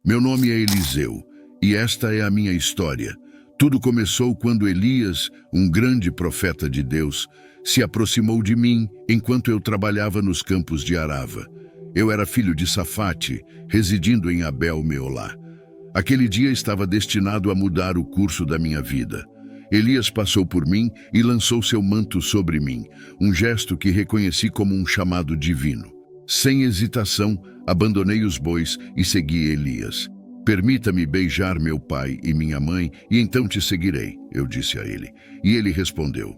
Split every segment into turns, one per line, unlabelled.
Meu nome é Eliseu, e esta é a minha história. Tudo começou quando Elias, um grande profeta de Deus, se aproximou de mim enquanto eu trabalhava nos campos de Arava. Eu era filho de Safate, residindo em Abel-Meolá. Aquele dia estava destinado a mudar o curso da minha vida. Elias passou por mim e lançou seu manto sobre mim, um gesto que reconheci como um chamado divino. Sem hesitação, abandonei os bois e segui Elias. Permita-me beijar meu pai e minha mãe, e então te seguirei, eu disse a ele. E ele respondeu: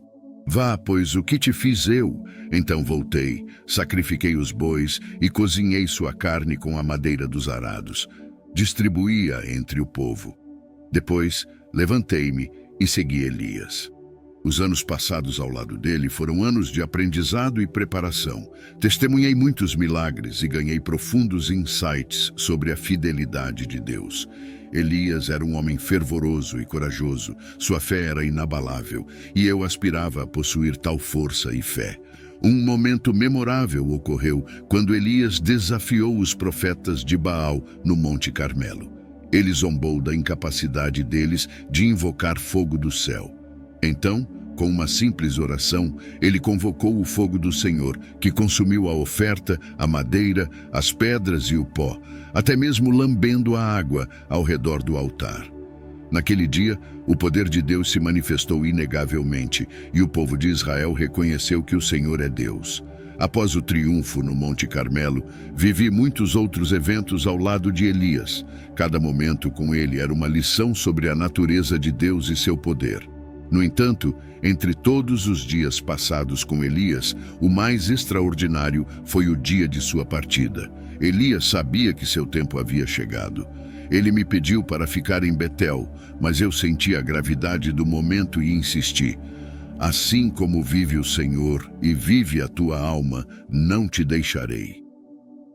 Vá, pois o que te fiz eu? Então voltei, sacrifiquei os bois e cozinhei sua carne com a madeira dos arados. Distribuí-a entre o povo. Depois, levantei-me e segui Elias. Os anos passados ao lado dele foram anos de aprendizado e preparação. Testemunhei muitos milagres e ganhei profundos insights sobre a fidelidade de Deus. Elias era um homem fervoroso e corajoso, sua fé era inabalável, e eu aspirava a possuir tal força e fé. Um momento memorável ocorreu quando Elias desafiou os profetas de Baal no Monte Carmelo. Ele zombou da incapacidade deles de invocar fogo do céu. Então, com uma simples oração, ele convocou o fogo do Senhor, que consumiu a oferta, a madeira, as pedras e o pó, até mesmo lambendo a água ao redor do altar. Naquele dia, o poder de Deus se manifestou inegavelmente, e o povo de Israel reconheceu que o Senhor é Deus. Após o triunfo no Monte Carmelo, vivi muitos outros eventos ao lado de Elias. Cada momento com ele era uma lição sobre a natureza de Deus e seu poder. No entanto, entre todos os dias passados com Elias, o mais extraordinário foi o dia de sua partida. Elias sabia que seu tempo havia chegado. Ele me pediu para ficar em Betel, mas eu senti a gravidade do momento e insisti. Assim como vive o Senhor e vive a tua alma, não te deixarei.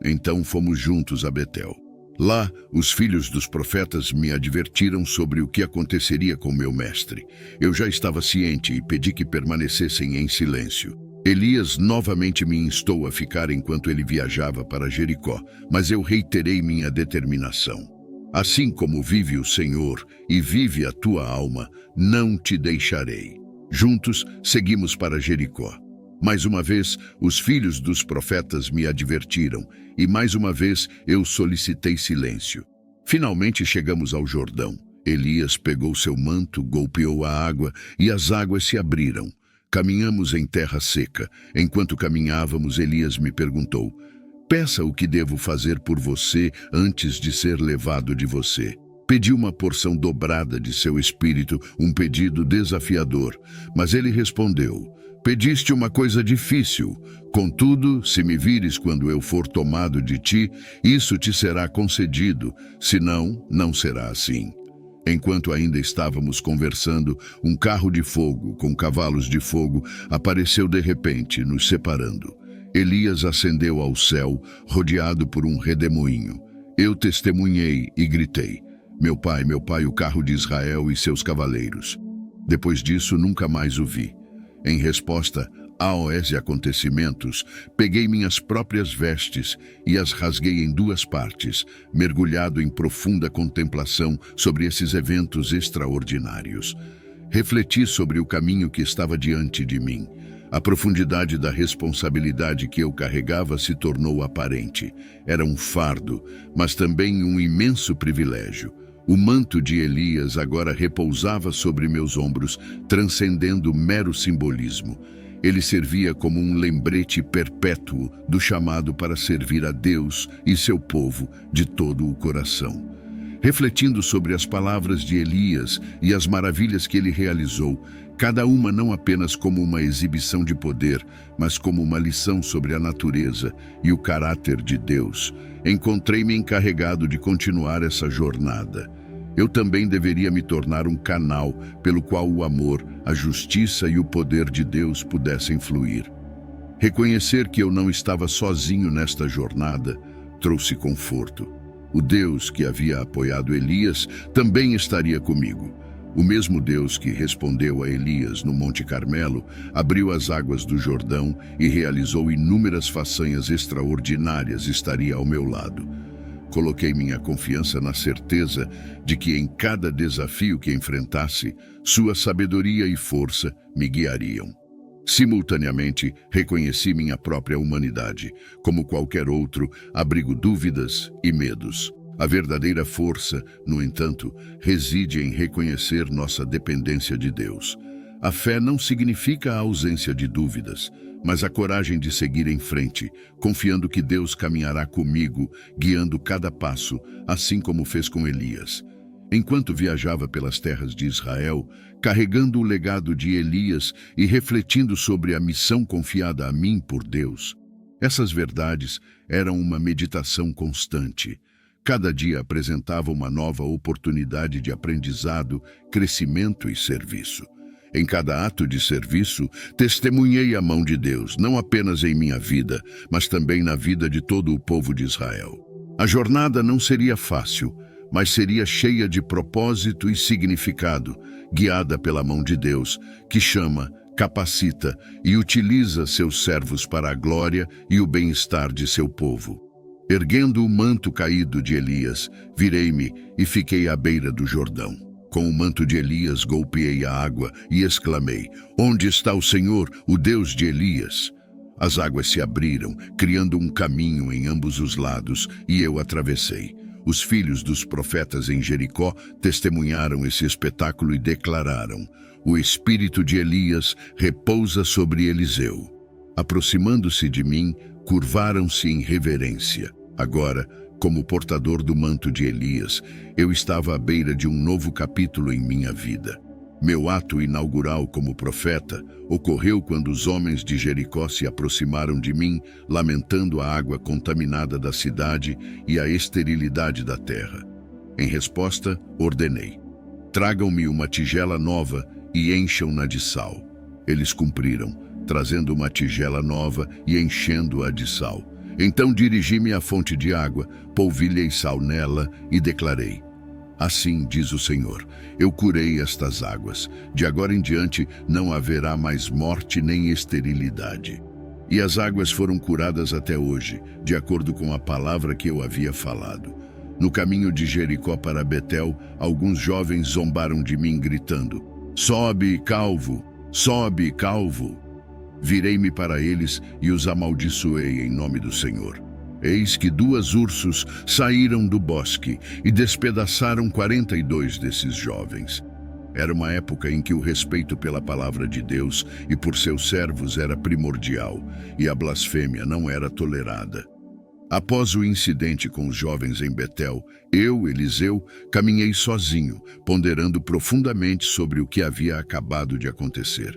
Então fomos juntos a Betel. Lá, os filhos dos profetas me advertiram sobre o que aconteceria com meu mestre. Eu já estava ciente e pedi que permanecessem em silêncio. Elias novamente me instou a ficar enquanto ele viajava para Jericó, mas eu reiterei minha determinação. Assim como vive o Senhor e vive a tua alma, não te deixarei. Juntos, seguimos para Jericó. Mais uma vez, os filhos dos profetas me advertiram, e mais uma vez eu solicitei silêncio. Finalmente chegamos ao Jordão. Elias pegou seu manto, golpeou a água, e as águas se abriram. Caminhamos em terra seca. Enquanto caminhávamos, Elias me perguntou: Peça o que devo fazer por você antes de ser levado de você. Pedi uma porção dobrada de seu espírito, um pedido desafiador, mas ele respondeu: Pediste uma coisa difícil. Contudo, se me vires quando eu for tomado de ti, isso te será concedido, senão, não será assim. Enquanto ainda estávamos conversando, um carro de fogo, com cavalos de fogo, apareceu de repente, nos separando. Elias ascendeu ao céu, rodeado por um redemoinho. Eu testemunhei e gritei: meu pai, o carro de Israel e seus cavaleiros. Depois disso, nunca mais o vi. Em resposta a esses acontecimentos, peguei minhas próprias vestes e as rasguei em duas partes, mergulhado em profunda contemplação sobre esses eventos extraordinários. Refleti sobre o caminho que estava diante de mim. A profundidade da responsabilidade que eu carregava se tornou aparente. Era um fardo, mas também um imenso privilégio. O manto de Elias agora repousava sobre meus ombros, transcendendo mero simbolismo. Ele servia como um lembrete perpétuo do chamado para servir a Deus e seu povo de todo o coração. Refletindo sobre as palavras de Elias e as maravilhas que ele realizou, cada uma não apenas como uma exibição de poder, mas como uma lição sobre a natureza e o caráter de Deus, encontrei-me encarregado de continuar essa jornada. Eu também deveria me tornar um canal pelo qual o amor, a justiça e o poder de Deus pudessem fluir. Reconhecer que eu não estava sozinho nesta jornada trouxe conforto. O Deus que havia apoiado Elias também estaria comigo. O mesmo Deus que respondeu a Elias no Monte Carmelo abriu as águas do Jordão e realizou inúmeras façanhas extraordinárias estaria ao meu lado. Coloquei minha confiança na certeza de que em cada desafio que enfrentasse, sua sabedoria e força me guiariam. Simultaneamente, reconheci minha própria humanidade. Como qualquer outro, abrigo dúvidas e medos. A verdadeira força, no entanto, reside em reconhecer nossa dependência de Deus. A fé não significa a ausência de dúvidas, mas a coragem de seguir em frente, confiando que Deus caminhará comigo, guiando cada passo, assim como fez com Elias. Enquanto viajava pelas terras de Israel, carregando o legado de Elias e refletindo sobre a missão confiada a mim por Deus, essas verdades eram uma meditação constante. Cada dia apresentava uma nova oportunidade de aprendizado, crescimento e serviço. Em cada ato de serviço, testemunhei a mão de Deus, não apenas em minha vida, mas também na vida de todo o povo de Israel. A jornada não seria fácil, mas seria cheia de propósito e significado, guiada pela mão de Deus, que chama, capacita e utiliza seus servos para a glória e o bem-estar de seu povo. Erguendo o manto caído de Elias, virei-me e fiquei à beira do Jordão. Com o manto de Elias golpeei a água e exclamei: "Onde está o Senhor, o Deus de Elias?" As águas se abriram, criando um caminho em ambos os lados, e eu atravessei. Os filhos dos profetas em Jericó testemunharam esse espetáculo e declararam: "O espírito de Elias repousa sobre Eliseu." Aproximando-se de mim, curvaram-se em reverência. Agora, como portador do manto de Elias, eu estava à beira de um novo capítulo em minha vida. Meu ato inaugural como profeta ocorreu quando os homens de Jericó se aproximaram de mim, lamentando a água contaminada da cidade e a esterilidade da terra. Em resposta, ordenei: "Tragam-me uma tigela nova e encham-na de sal." Eles cumpriram, trazendo uma tigela nova e enchendo-a de sal. Então dirigi-me à fonte de água, polvilhei sal nela e declarei: "Assim diz o Senhor, eu curei estas águas. De agora em diante não haverá mais morte nem esterilidade." E as águas foram curadas até hoje, de acordo com a palavra que eu havia falado. No caminho de Jericó para Betel, alguns jovens zombaram de mim, gritando: "Sobe, calvo! Sobe, calvo!" Virei-me para eles e os amaldiçoei em nome do Senhor. Eis que 2 ursos saíram do bosque e despedaçaram 42 desses jovens. Era uma época em que o respeito pela palavra de Deus e por seus servos era primordial, e a blasfêmia não era tolerada. Após o incidente com os jovens em Betel, eu, Eliseu, caminhei sozinho, ponderando profundamente sobre o que havia acabado de acontecer.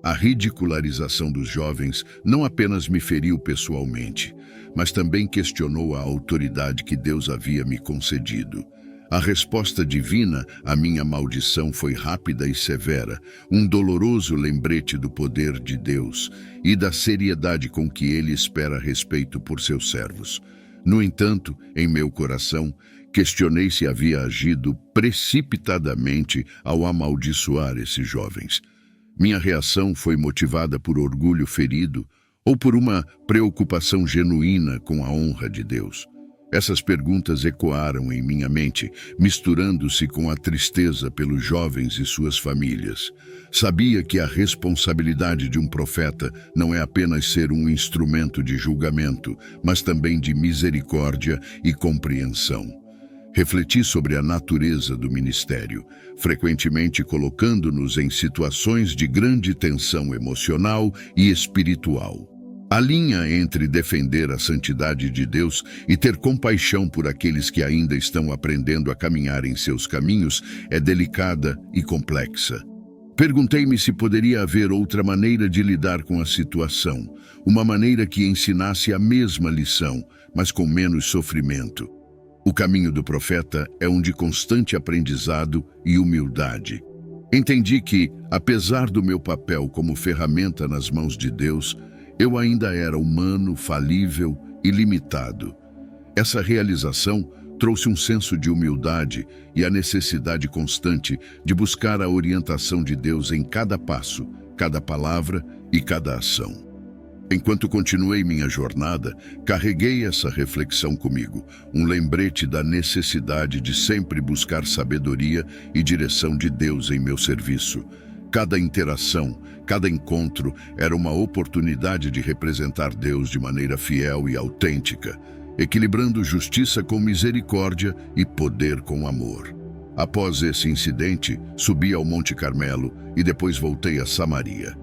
A ridicularização dos jovens não apenas me feriu pessoalmente, mas também questionou a autoridade que Deus havia me concedido. A resposta divina à minha maldição foi rápida e severa, um doloroso lembrete do poder de Deus e da seriedade com que Ele espera respeito por seus servos. No entanto, em meu coração, questionei se havia agido precipitadamente ao amaldiçoar esses jovens. Minha reação foi motivada por orgulho ferido ou por uma preocupação genuína com a honra de Deus? Essas perguntas ecoaram em minha mente, misturando-se com a tristeza pelos jovens e suas famílias. Sabia que a responsabilidade de um profeta não é apenas ser um instrumento de julgamento, mas também de misericórdia e compreensão. Refleti sobre a natureza do ministério, frequentemente colocando-nos em situações de grande tensão emocional e espiritual. A linha entre defender a santidade de Deus e ter compaixão por aqueles que ainda estão aprendendo a caminhar em seus caminhos é delicada e complexa. Perguntei-me se poderia haver outra maneira de lidar com a situação, uma maneira que ensinasse a mesma lição, mas com menos sofrimento. O caminho do profeta é um de constante aprendizado e humildade. Entendi que, apesar do meu papel como ferramenta nas mãos de Deus, eu ainda era humano, falível e limitado. Essa realização trouxe um senso de humildade e a necessidade constante de buscar a orientação de Deus em cada passo, cada palavra e cada ação. Enquanto continuei minha jornada, carreguei essa reflexão comigo, um lembrete da necessidade de sempre buscar sabedoria e direção de Deus em meu serviço. Cada interação, cada encontro era uma oportunidade de representar Deus de maneira fiel e autêntica, equilibrando justiça com misericórdia e poder com amor. Após esse incidente, subi ao Monte Carmelo e depois voltei a Samaria.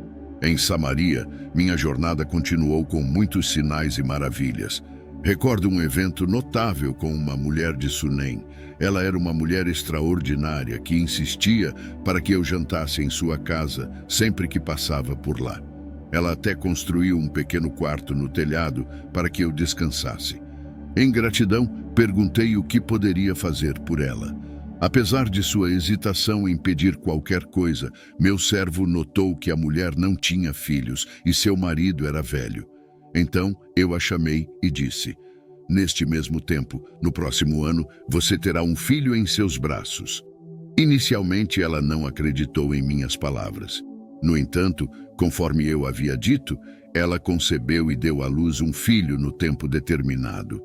Em Samaria, minha jornada continuou com muitos sinais e maravilhas. Recordo um evento notável com uma mulher de Sunem. Ela era uma mulher extraordinária que insistia para que eu jantasse em sua casa sempre que passava por lá. Ela até construiu um pequeno quarto no telhado para que eu descansasse. Em gratidão, perguntei o que poderia fazer por ela. Apesar de sua hesitação em pedir qualquer coisa, meu servo notou que a mulher não tinha filhos e seu marido era velho. Então eu a chamei e disse: "Neste mesmo tempo, no próximo ano, você terá um filho em seus braços." Inicialmente ela não acreditou em minhas palavras. No entanto, conforme eu havia dito, ela concebeu e deu à luz um filho no tempo determinado.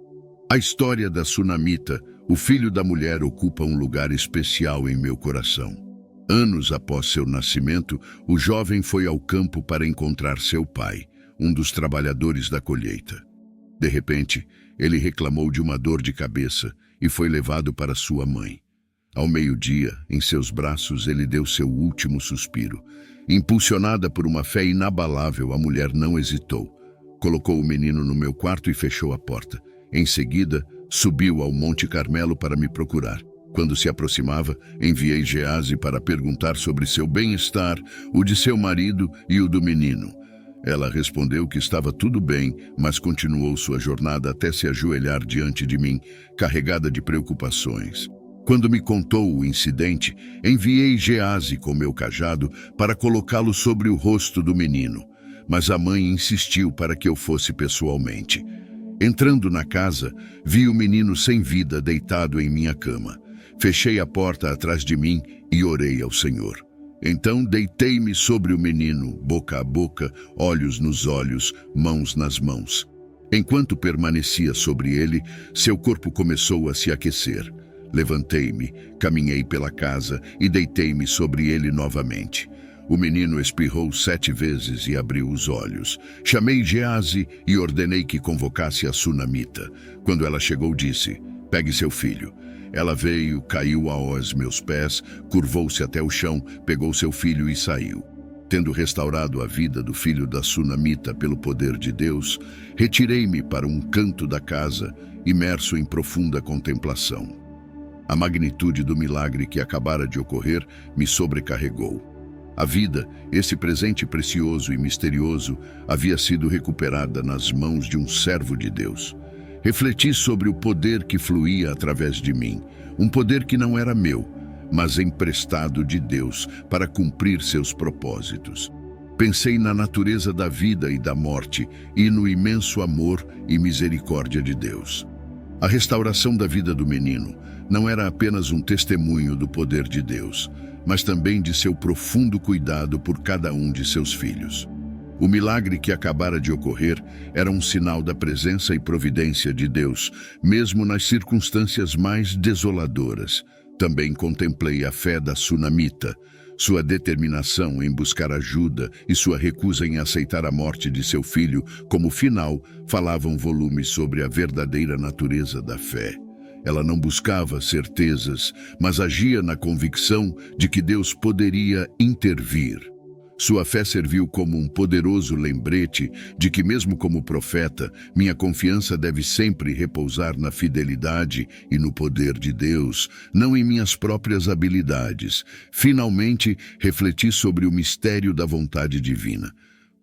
A história da Sunamita, o filho da mulher, ocupa um lugar especial em meu coração. Anos após seu nascimento, o jovem foi ao campo para encontrar seu pai, um dos trabalhadores da colheita. De repente, ele reclamou de uma dor de cabeça e foi levado para sua mãe. Ao meio-dia, em seus braços, ele deu seu último suspiro. Impulsionada por uma fé inabalável, a mulher não hesitou. Colocou o menino no meu quarto e fechou a porta. Em seguida, subiu ao Monte Carmelo para me procurar. Quando se aproximava, enviei Geazi para perguntar sobre seu bem-estar, o de seu marido e o do menino. Ela respondeu que estava tudo bem, mas continuou sua jornada até se ajoelhar diante de mim, carregada de preocupações. Quando me contou o incidente, enviei Geazi com meu cajado para colocá-lo sobre o rosto do menino, mas a mãe insistiu para que eu fosse pessoalmente. Entrando na casa, vi o menino sem vida deitado em minha cama. Fechei a porta atrás de mim e orei ao Senhor. Então deitei-me sobre o menino, boca a boca, olhos nos olhos, mãos nas mãos. Enquanto permanecia sobre ele, seu corpo começou a se aquecer. Levantei-me, caminhei pela casa e deitei-me sobre ele novamente. O menino espirrou 7 vezes e abriu os olhos. Chamei Geazi e ordenei que convocasse a Sunamita. Quando ela chegou, disse: "Pegue seu filho." Ela veio, caiu aos meus pés, curvou-se até o chão, pegou seu filho e saiu. Tendo restaurado a vida do filho da Sunamita pelo poder de Deus, retirei-me para um canto da casa, imerso em profunda contemplação. A magnitude do milagre que acabara de ocorrer me sobrecarregou. A vida, esse presente precioso e misterioso, havia sido recuperada nas mãos de um servo de Deus. Refleti sobre o poder que fluía através de mim, um poder que não era meu, mas emprestado de Deus para cumprir seus propósitos. Pensei na natureza da vida e da morte e no imenso amor e misericórdia de Deus. A restauração da vida do menino não era apenas um testemunho do poder de Deus, mas também de seu profundo cuidado por cada um de seus filhos. O milagre que acabara de ocorrer era um sinal da presença e providência de Deus, mesmo nas circunstâncias mais desoladoras. Também contemplei a fé da Sunamita, sua determinação em buscar ajuda e sua recusa em aceitar a morte de seu filho como final falavam volumes sobre a verdadeira natureza da fé. Ela não buscava certezas, mas agia na convicção de que Deus poderia intervir. Sua fé serviu como um poderoso lembrete de que, mesmo como profeta, minha confiança deve sempre repousar na fidelidade e no poder de Deus, não em minhas próprias habilidades. Finalmente, refleti sobre o mistério da vontade divina.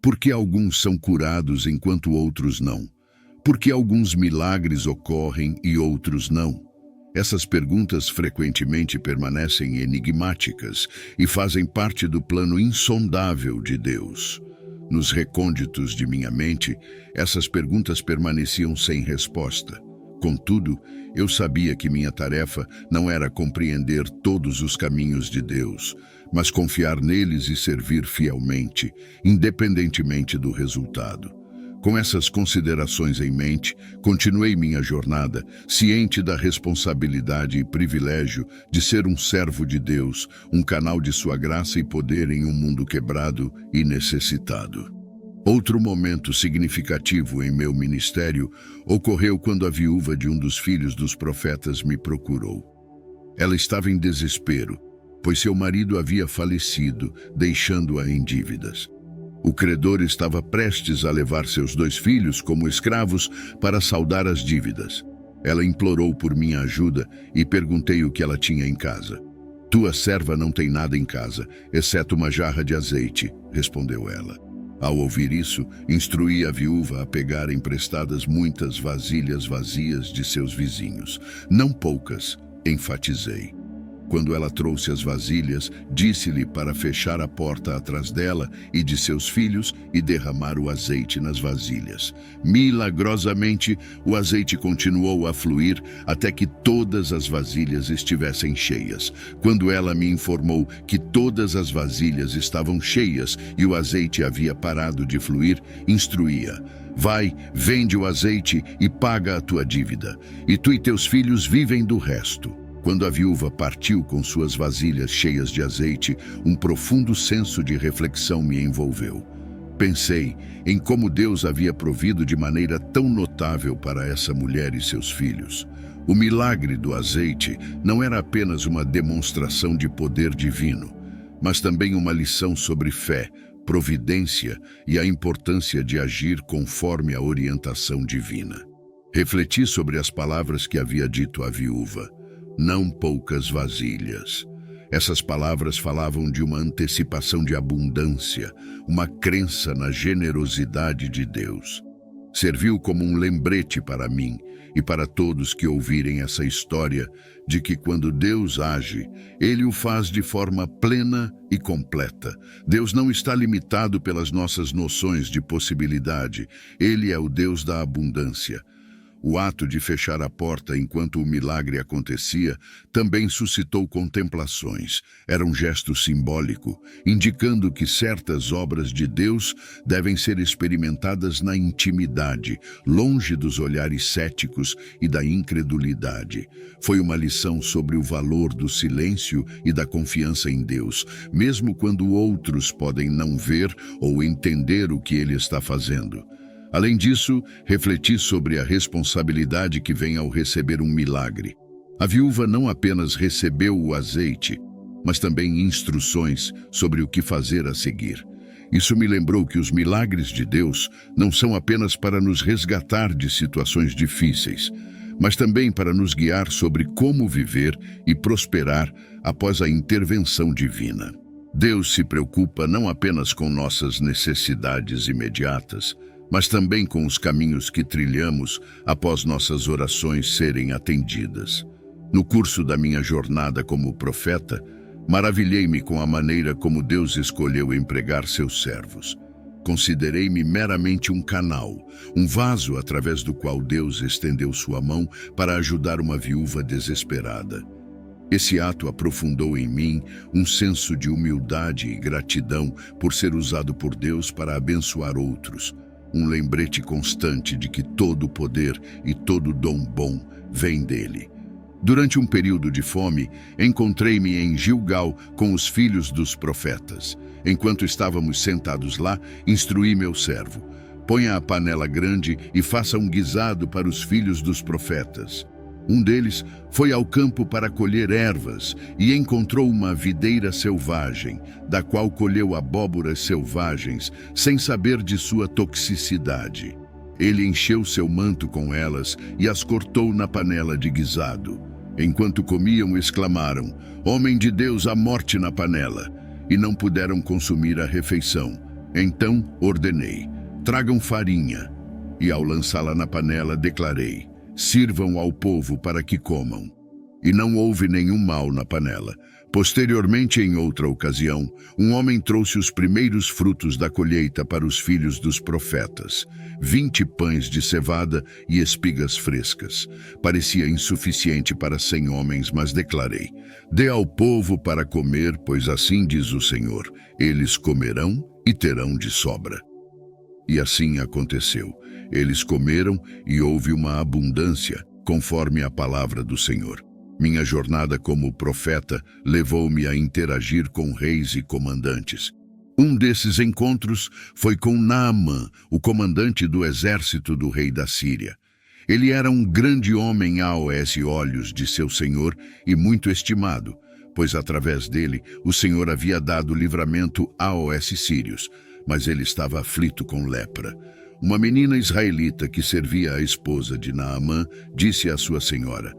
Por que alguns são curados enquanto outros não? Por que alguns milagres ocorrem e outros não? Essas perguntas frequentemente permanecem enigmáticas e fazem parte do plano insondável de Deus. Nos recônditos de minha mente, essas perguntas permaneciam sem resposta. Contudo, eu sabia que minha tarefa não era compreender todos os caminhos de Deus, mas confiar neles e servir fielmente, independentemente do resultado. Com essas considerações em mente, continuei minha jornada, ciente da responsabilidade e privilégio de ser um servo de Deus, um canal de sua graça e poder em um mundo quebrado e necessitado. Outro momento significativo em meu ministério ocorreu quando a viúva de um dos filhos dos profetas me procurou. Ela estava em desespero, pois seu marido havia falecido, deixando-a em dívidas. O credor estava prestes a levar seus 2 filhos como escravos para saldar as dívidas. Ela implorou por minha ajuda e perguntei o que ela tinha em casa. Tua serva não tem nada em casa, exceto uma jarra de azeite, respondeu ela. Ao ouvir isso, instruí a viúva a pegar emprestadas muitas vasilhas vazias de seus vizinhos. Não poucas, enfatizei. Quando ela trouxe as vasilhas, disse-lhe para fechar a porta atrás dela e de seus filhos e derramar o azeite nas vasilhas. Milagrosamente, o azeite continuou a fluir até que todas as vasilhas estivessem cheias. Quando ela me informou que todas as vasilhas estavam cheias e o azeite havia parado de fluir, instruí-a. Vai, vende o azeite e paga a tua dívida, e tu e teus filhos vivem do resto. Quando a viúva partiu com suas vasilhas cheias de azeite, um profundo senso de reflexão me envolveu. Pensei em como Deus havia provido de maneira tão notável para essa mulher e seus filhos. O milagre do azeite não era apenas uma demonstração de poder divino, mas também uma lição sobre fé, providência e a importância de agir conforme a orientação divina. Refleti sobre as palavras que havia dito à viúva. Não poucas vasilhas. Essas palavras falavam de uma antecipação de abundância, uma crença na generosidade de Deus. Serviu como um lembrete para mim e para todos que ouvirem essa história de que quando Deus age, Ele o faz de forma plena e completa. Deus não está limitado pelas nossas noções de possibilidade. Ele é o Deus da abundância. O ato de fechar a porta enquanto o milagre acontecia também suscitou contemplações. Era um gesto simbólico, indicando que certas obras de Deus devem ser experimentadas na intimidade, longe dos olhares céticos e da incredulidade. Foi uma lição sobre o valor do silêncio e da confiança em Deus, mesmo quando outros podem não ver ou entender o que Ele está fazendo. Além disso, refleti sobre a responsabilidade que vem ao receber um milagre. A viúva não apenas recebeu o azeite, mas também instruções sobre o que fazer a seguir. Isso me lembrou que os milagres de Deus não são apenas para nos resgatar de situações difíceis, mas também para nos guiar sobre como viver e prosperar após a intervenção divina. Deus se preocupa não apenas com nossas necessidades imediatas, mas também com os caminhos que trilhamos após nossas orações serem atendidas. No curso da minha jornada como profeta, maravilhei-me com a maneira como Deus escolheu empregar seus servos. Considerei-me meramente um canal, um vaso através do qual Deus estendeu sua mão para ajudar uma viúva desesperada. Esse ato aprofundou em mim um senso de humildade e gratidão por ser usado por Deus para abençoar outros. Um lembrete constante de que todo o poder e todo dom bom vem dele. Durante um período de fome, encontrei-me em Gilgal com os filhos dos profetas. Enquanto estávamos sentados lá, instruí meu servo: ponha a panela grande e faça um guisado para os filhos dos profetas. Um deles foi ao campo para colher ervas e encontrou uma videira selvagem, da qual colheu abóboras selvagens, sem saber de sua toxicidade. Ele encheu seu manto com elas e as cortou na panela de guisado. Enquanto comiam, exclamaram: "Homem de Deus, a morte na panela!" E não puderam consumir a refeição. Então ordenei: "Tragam farinha." E ao lançá-la na panela, declarei: "Sirvam ao povo para que comam." E não houve nenhum mal na panela. Posteriormente, em outra ocasião, um homem trouxe os primeiros frutos da colheita para os filhos dos profetas: 20 pães de cevada e espigas frescas. Parecia insuficiente para 100 homens, mas declarei: "Dê ao povo para comer, pois assim diz o Senhor: eles comerão e terão de sobra." E assim aconteceu. Eles comeram e houve uma abundância, conforme a palavra do Senhor. Minha jornada como profeta levou-me a interagir com reis e comandantes. Um desses encontros foi com Naamã, o comandante do exército do rei da Síria. Ele era um grande homem aos olhos de seu senhor e muito estimado, pois através dele o Senhor havia dado livramento aos sírios, mas ele estava aflito com lepra. Uma menina israelita que servia a esposa de Naamã disse à sua senhora: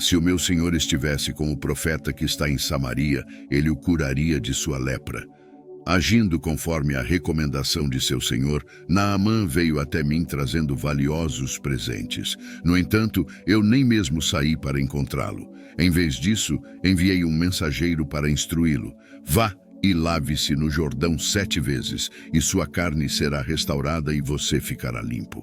se o meu senhor estivesse com o profeta que está em Samaria, ele o curaria de sua lepra. Agindo conforme a recomendação de seu senhor, Naamã veio até mim trazendo valiosos presentes. No entanto, eu nem mesmo saí para encontrá-lo. Em vez disso, enviei um mensageiro para instruí-lo. Vá e lave-se no Jordão 7 vezes, e sua carne será restaurada e você ficará limpo.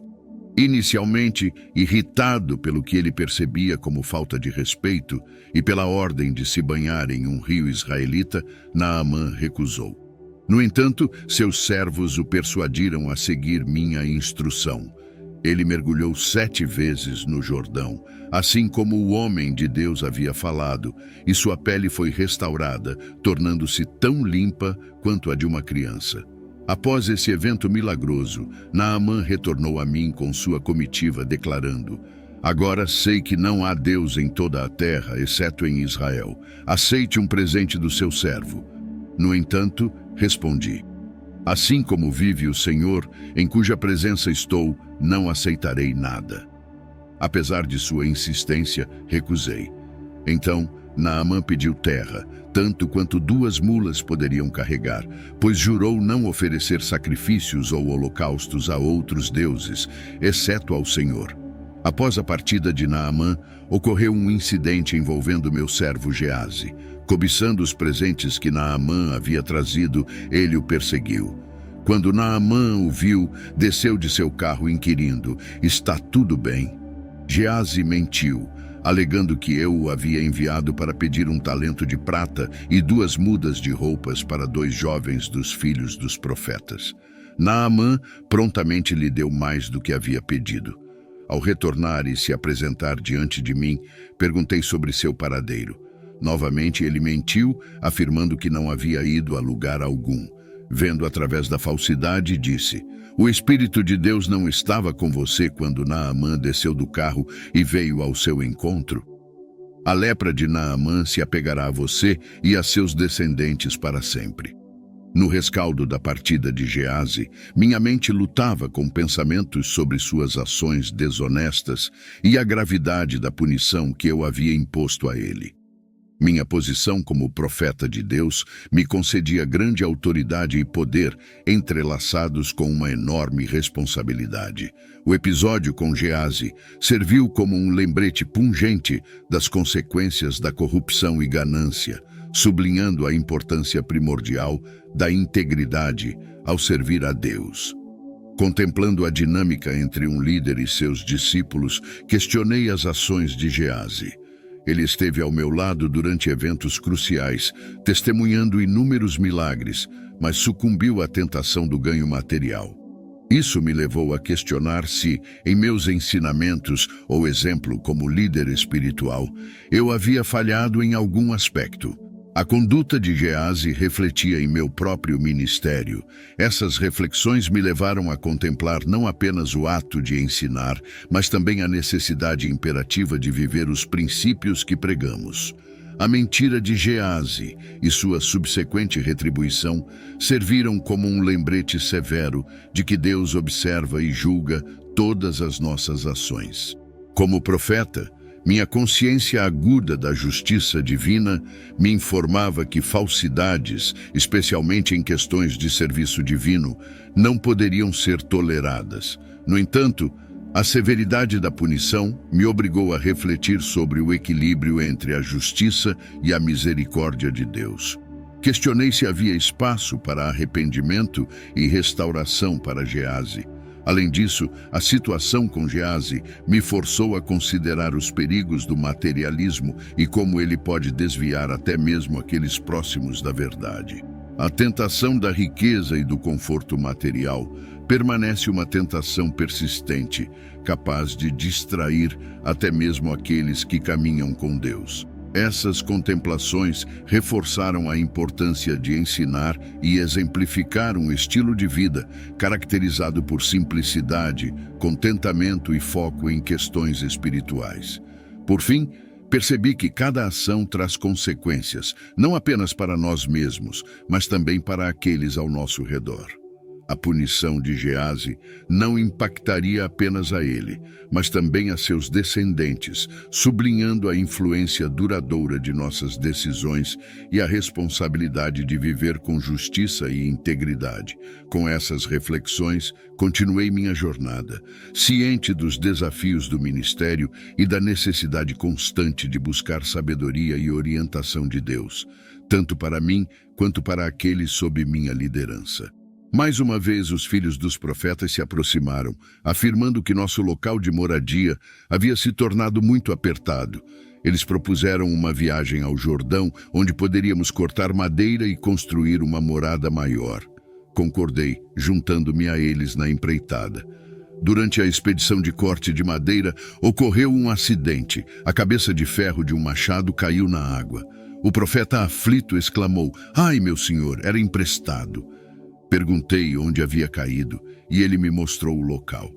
Inicialmente, irritado pelo que ele percebia como falta de respeito e pela ordem de se banhar em um rio israelita, Naamã recusou. No entanto, seus servos o persuadiram a seguir minha instrução. Ele mergulhou 7 vezes no Jordão, assim como o homem de Deus havia falado, e sua pele foi restaurada, tornando-se tão limpa quanto a de uma criança. Após esse evento milagroso, Naamã retornou a mim com sua comitiva, declarando: agora sei que não há Deus em toda a terra, exceto em Israel. Aceite um presente do seu servo. No entanto, respondi: assim como vive o Senhor, em cuja presença estou, não aceitarei nada. Apesar de sua insistência, recusei. Então, Naamã pediu terra, tanto quanto 2 mulas poderiam carregar, pois jurou não oferecer sacrifícios ou holocaustos a outros deuses, exceto ao Senhor. Após a partida de Naamã, ocorreu um incidente envolvendo meu servo Geazi. Cobiçando os presentes que Naamã havia trazido, ele o perseguiu. Quando Naamã o viu, desceu de seu carro inquirindo: está tudo bem? Geazi mentiu, alegando que eu o havia enviado para pedir um talento de prata e 2 mudas de roupas para 2 jovens dos filhos dos profetas. Naamã prontamente lhe deu mais do que havia pedido. Ao retornar e se apresentar diante de mim, perguntei sobre seu paradeiro. Novamente ele mentiu, afirmando que não havia ido a lugar algum. Vendo através da falsidade, disse: o Espírito de Deus não estava com você quando Naamã desceu do carro e veio ao seu encontro? A lepra de Naamã se apegará a você e a seus descendentes para sempre. No rescaldo da partida de Geazi, minha mente lutava com pensamentos sobre suas ações desonestas e a gravidade da punição que eu havia imposto a ele. Minha posição como profeta de Deus me concedia grande autoridade e poder, entrelaçados com uma enorme responsabilidade. O episódio com Geazi serviu como um lembrete pungente das consequências da corrupção e ganância, sublinhando a importância primordial da integridade ao servir a Deus. Contemplando a dinâmica entre um líder e seus discípulos, questionei as ações de Geazi. Ele esteve ao meu lado durante eventos cruciais, testemunhando inúmeros milagres, mas sucumbiu à tentação do ganho material. Isso me levou a questionar se, em meus ensinamentos ou exemplo como líder espiritual, eu havia falhado em algum aspecto. A conduta de Geazi refletia em meu próprio ministério. Essas reflexões me levaram a contemplar não apenas o ato de ensinar, mas também a necessidade imperativa de viver os princípios que pregamos. A mentira de Geazi e sua subsequente retribuição serviram como um lembrete severo de que Deus observa e julga todas as nossas ações. Como profeta, minha consciência aguda da justiça divina me informava que falsidades, especialmente em questões de serviço divino, não poderiam ser toleradas. No entanto, a severidade da punição me obrigou a refletir sobre o equilíbrio entre a justiça e a misericórdia de Deus. Questionei se havia espaço para arrependimento e restauração para Geazi. Além disso, a situação com Geazi me forçou a considerar os perigos do materialismo e como ele pode desviar até mesmo aqueles próximos da verdade. A tentação da riqueza e do conforto material permanece uma tentação persistente, capaz de distrair até mesmo aqueles que caminham com Deus. Essas contemplações reforçaram a importância de ensinar e exemplificar um estilo de vida caracterizado por simplicidade, contentamento e foco em questões espirituais. Por fim, percebi que cada ação traz consequências, não apenas para nós mesmos, mas também para aqueles ao nosso redor. A punição de Geazi não impactaria apenas a ele, mas também a seus descendentes, sublinhando a influência duradoura de nossas decisões e a responsabilidade de viver com justiça e integridade. Com essas reflexões, continuei minha jornada, ciente dos desafios do ministério e da necessidade constante de buscar sabedoria e orientação de Deus, tanto para mim quanto para aqueles sob minha liderança. Mais uma vez, os filhos dos profetas se aproximaram, afirmando que nosso local de moradia havia se tornado muito apertado. Eles propuseram uma viagem ao Jordão, onde poderíamos cortar madeira e construir uma morada maior. Concordei, juntando-me a eles na empreitada. Durante a expedição de corte de madeira, ocorreu um acidente. A cabeça de ferro de um machado caiu na água. O profeta aflito exclamou: "Ai, meu senhor, era emprestado." Perguntei onde havia caído e ele me mostrou o local.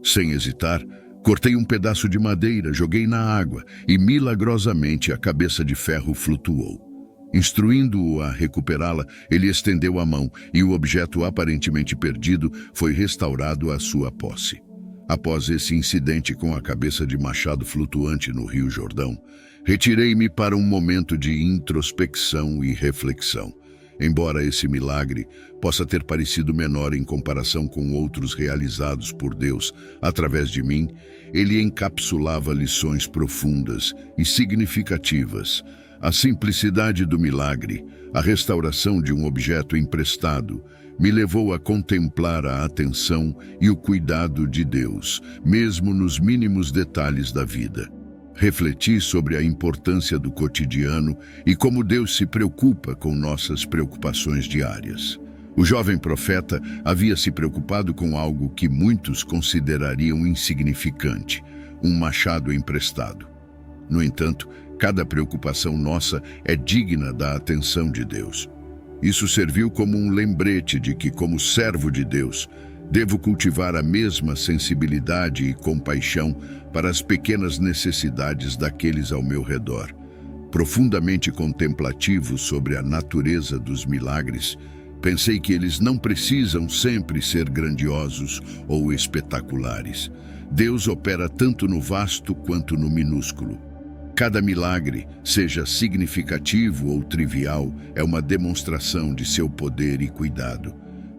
Sem hesitar, cortei um pedaço de madeira, joguei na água e milagrosamente a cabeça de ferro flutuou. Instruindo-o a recuperá-la, ele estendeu a mão e o objeto aparentemente perdido foi restaurado à sua posse. Após esse incidente com a cabeça de machado flutuante no Rio Jordão, retirei-me para um momento de introspecção e reflexão. Embora esse milagre possa ter parecido menor em comparação com outros realizados por Deus através de mim, ele encapsulava lições profundas e significativas. A simplicidade do milagre, a restauração de um objeto emprestado, me levou a contemplar a atenção e o cuidado de Deus, mesmo nos mínimos detalhes da vida. Refleti sobre a importância do cotidiano e como Deus se preocupa com nossas preocupações diárias. O jovem profeta havia se preocupado com algo que muitos considerariam insignificante, um machado emprestado. No entanto, cada preocupação nossa é digna da atenção de Deus. Isso serviu como um lembrete de que, como servo de Deus, devo cultivar a mesma sensibilidade e compaixão para as pequenas necessidades daqueles ao meu redor. Profundamente contemplativo sobre a natureza dos milagres, pensei que eles não precisam sempre ser grandiosos ou espetaculares. Deus opera tanto no vasto quanto no minúsculo. Cada milagre, seja significativo ou trivial, é uma demonstração de seu poder e cuidado.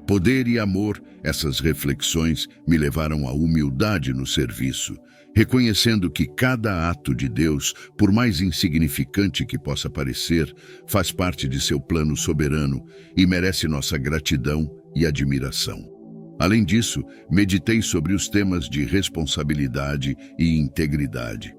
Poder e amor, essas reflexões me levaram à humildade no serviço, reconhecendo que cada ato de Deus, por mais insignificante que possa parecer, faz parte de seu plano soberano e merece nossa gratidão e admiração. Além disso, meditei sobre os temas de responsabilidade e integridade.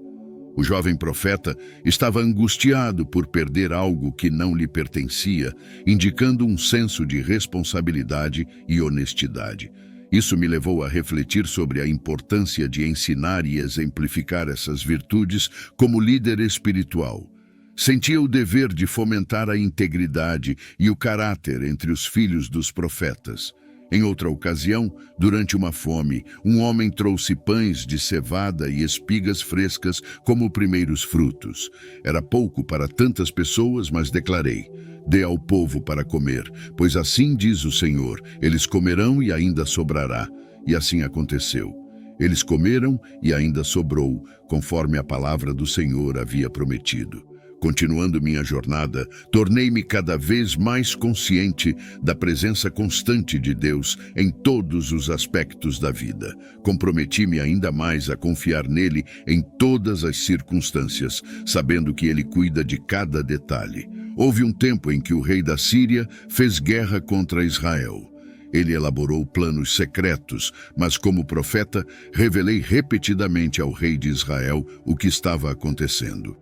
O jovem profeta estava angustiado por perder algo que não lhe pertencia, indicando um senso de responsabilidade e honestidade. Isso me levou a refletir sobre a importância de ensinar e exemplificar essas virtudes como líder espiritual. Sentia o dever de fomentar a integridade e o caráter entre os filhos dos profetas. Em outra ocasião, durante uma fome, um homem trouxe pães de cevada e espigas frescas como primeiros frutos. Era pouco para tantas pessoas, mas declarei: "Dê ao povo para comer, pois assim diz o Senhor, eles comerão e ainda sobrará." E assim aconteceu. Eles comeram e ainda sobrou, conforme a palavra do Senhor havia prometido. Continuando minha jornada, tornei-me cada vez mais consciente da presença constante de Deus em todos os aspectos da vida. Comprometi-me ainda mais a confiar nele em todas as circunstâncias, sabendo que ele cuida de cada detalhe. Houve um tempo em que o rei da Síria fez guerra contra Israel. Ele elaborou planos secretos, mas como profeta, revelei repetidamente ao rei de Israel o que estava acontecendo.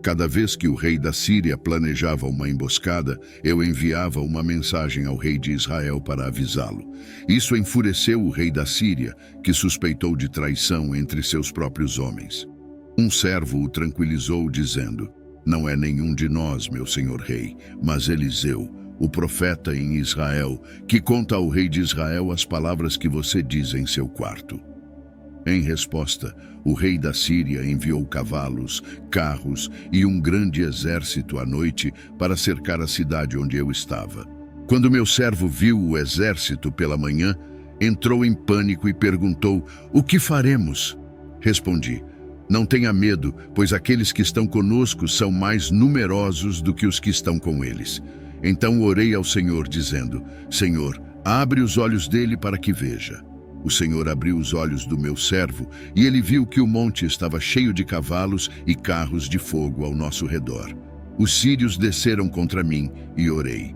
Cada vez que o rei da Síria planejava uma emboscada, eu enviava uma mensagem ao rei de Israel para avisá-lo. Isso enfureceu o rei da Síria, que suspeitou de traição entre seus próprios homens. Um servo o tranquilizou, dizendo: "Não é nenhum de nós, meu senhor rei, mas Eliseu, o profeta em Israel, que conta ao rei de Israel as palavras que você diz em seu quarto." Em resposta, o rei da Síria enviou cavalos, carros e um grande exército à noite para cercar a cidade onde eu estava. Quando meu servo viu o exército pela manhã, entrou em pânico e perguntou: "O que faremos?" Respondi: "Não tenha medo, pois aqueles que estão conosco são mais numerosos do que os que estão com eles." Então orei ao Senhor, dizendo: "Senhor, abre os olhos dele para que veja." O Senhor abriu os olhos do meu servo, e ele viu que o monte estava cheio de cavalos e carros de fogo ao nosso redor. Os sírios desceram contra mim, e orei: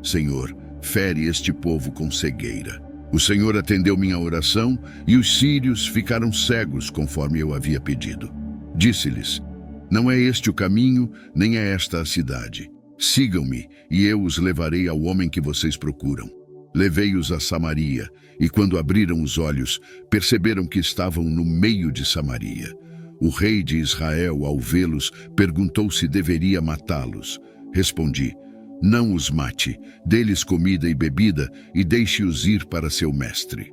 "Senhor, fere este povo com cegueira." O Senhor atendeu minha oração, e os sírios ficaram cegos, conforme eu havia pedido. Disse-lhes: "Não é este o caminho, nem é esta a cidade. Sigam-me, e eu os levarei ao homem que vocês procuram." Levei-os a Samaria, e quando abriram os olhos, perceberam que estavam no meio de Samaria. O rei de Israel, ao vê-los, perguntou se deveria matá-los. Respondi: "Não os mate, dê-lhes comida e bebida e deixe-os ir para seu mestre."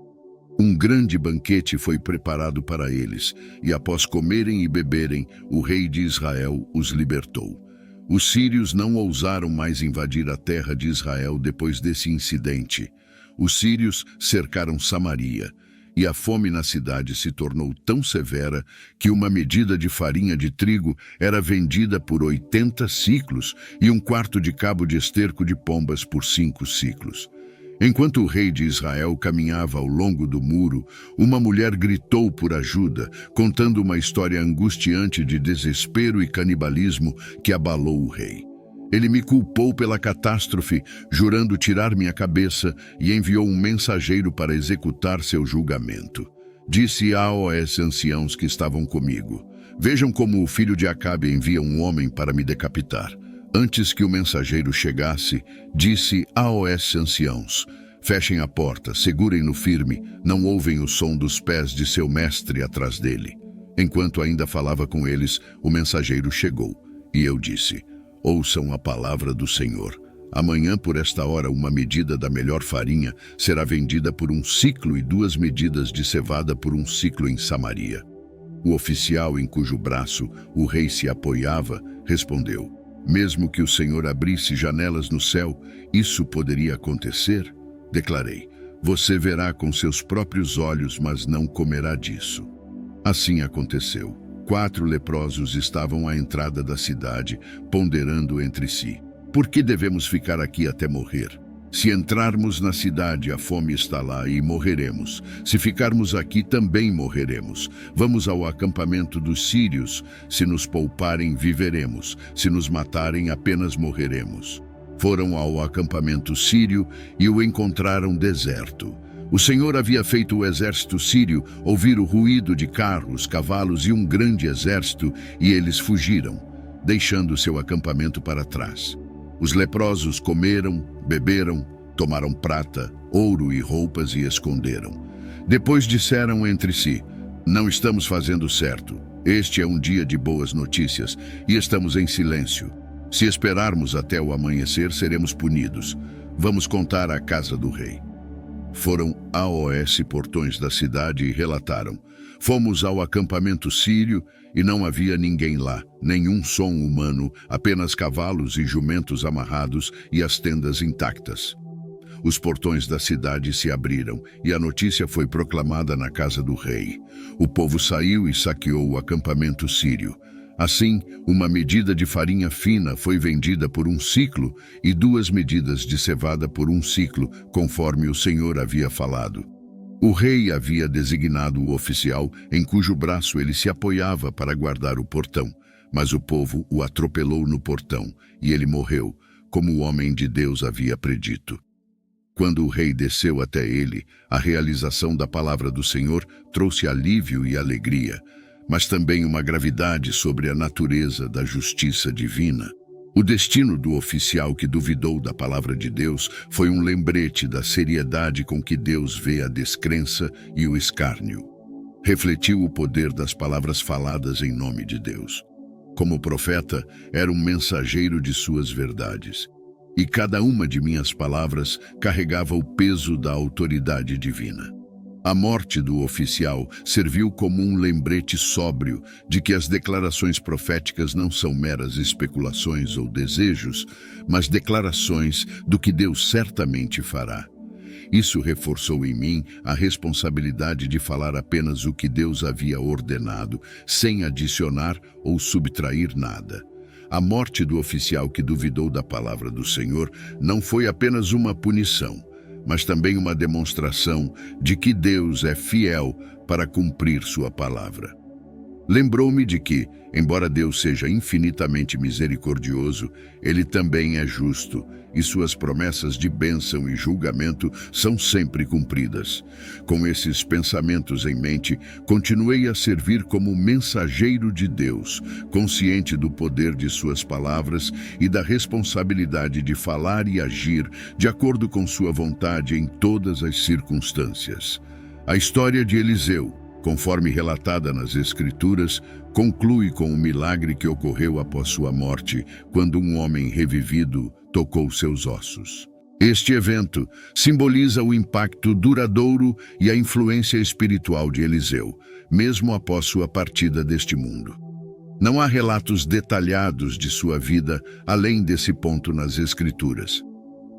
Um grande banquete foi preparado para eles, e após comerem e beberem, o rei de Israel os libertou. Os sírios não ousaram mais invadir a terra de Israel depois desse incidente. Os sírios cercaram Samaria, e a fome na cidade se tornou tão severa que uma medida de farinha de trigo era vendida por 80 siclos e um quarto de cabo de esterco de pombas por 5 siclos. Enquanto o rei de Israel caminhava ao longo do muro, uma mulher gritou por ajuda, contando uma história angustiante de desespero e canibalismo que abalou o rei. Ele me culpou pela catástrofe, jurando tirar minha cabeça, e enviou um mensageiro para executar seu julgamento. Disse aos anciãos que estavam comigo: "Vejam como o filho de Acabe envia um homem para me decapitar." Antes que o mensageiro chegasse, disse aos anciãos: "Fechem a porta, segurem-no firme, não ouvem o som dos pés de seu mestre atrás dele." Enquanto ainda falava com eles, o mensageiro chegou, e eu disse: "Ouçam a palavra do Senhor. Amanhã, por esta hora, uma medida da melhor farinha será vendida por 1 siclo e 2 medidas de cevada por 1 siclo em Samaria." O oficial em cujo braço o rei se apoiava respondeu: "Mesmo que o Senhor abrisse janelas no céu, isso poderia acontecer?" Declarei: "Você verá com seus próprios olhos, mas não comerá disso." Assim aconteceu. 4 leprosos estavam à entrada da cidade, ponderando entre si: "Por que devemos ficar aqui até morrer? Se entrarmos na cidade, a fome está lá e morreremos. Se ficarmos aqui, também morreremos. Vamos ao acampamento dos sírios. Se nos pouparem, viveremos. Se nos matarem, apenas morreremos." Foram ao acampamento sírio e o encontraram deserto. O Senhor havia feito o exército sírio ouvir o ruído de carros, cavalos e um grande exército, e eles fugiram, deixando seu acampamento para trás. Os leprosos comeram, beberam, tomaram prata, ouro e roupas e esconderam. Depois disseram entre si: "Não estamos fazendo certo. Este é um dia de boas notícias e estamos em silêncio. Se esperarmos até o amanhecer, seremos punidos. Vamos contar à casa do rei." Foram aos portões da cidade e relataram: "Fomos ao acampamento sírio e não havia ninguém lá, nenhum som humano, apenas cavalos e jumentos amarrados e as tendas intactas." Os portões da cidade se abriram e a notícia foi proclamada na casa do rei. O povo saiu e saqueou o acampamento sírio. Assim, uma medida de farinha fina foi vendida por 1 siclo e 2 medidas de cevada por 1 siclo, conforme o Senhor havia falado. O rei havia designado o oficial em cujo braço ele se apoiava para guardar o portão, mas o povo o atropelou no portão e ele morreu, como o homem de Deus havia predito. Quando o rei desceu até ele, a realização da palavra do Senhor trouxe alívio e alegria, mas também uma gravidade sobre a natureza da justiça divina. O destino do oficial que duvidou da palavra de Deus foi um lembrete da seriedade com que Deus vê a descrença e o escárnio. Refletiu o poder das palavras faladas em nome de Deus. Como profeta, era um mensageiro de suas verdades. E cada uma de minhas palavras carregava o peso da autoridade divina. A morte do oficial serviu como um lembrete sóbrio de que as declarações proféticas não são meras especulações ou desejos, mas declarações do que Deus certamente fará. Isso reforçou em mim a responsabilidade de falar apenas o que Deus havia ordenado, sem adicionar ou subtrair nada. A morte do oficial que duvidou da palavra do Senhor não foi apenas uma punição, mas também uma demonstração de que Deus é fiel para cumprir sua palavra. Lembrou-me de que, embora Deus seja infinitamente misericordioso, Ele também é justo, e suas promessas de bênção e julgamento são sempre cumpridas. Com esses pensamentos em mente, continuei a servir como mensageiro de Deus, consciente do poder de suas palavras e da responsabilidade de falar e agir de acordo com sua vontade em todas as circunstâncias. A história de Eliseu, conforme relatada nas Escrituras, conclui com um milagre que ocorreu após sua morte, quando um homem revivido tocou seus ossos. Este evento simboliza o impacto duradouro e a influência espiritual de Eliseu, mesmo após sua partida deste mundo. Não há relatos detalhados de sua vida além desse ponto nas Escrituras.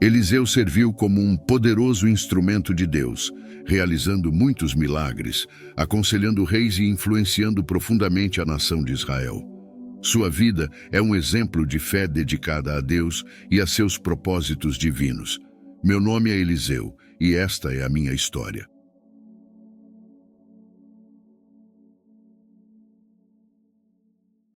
Eliseu serviu como um poderoso instrumento de Deus, realizando muitos milagres, aconselhando reis e influenciando profundamente a nação de Israel. Sua vida é um exemplo de fé dedicada a Deus e a seus propósitos divinos. Meu nome é Eliseu, e esta é a minha história.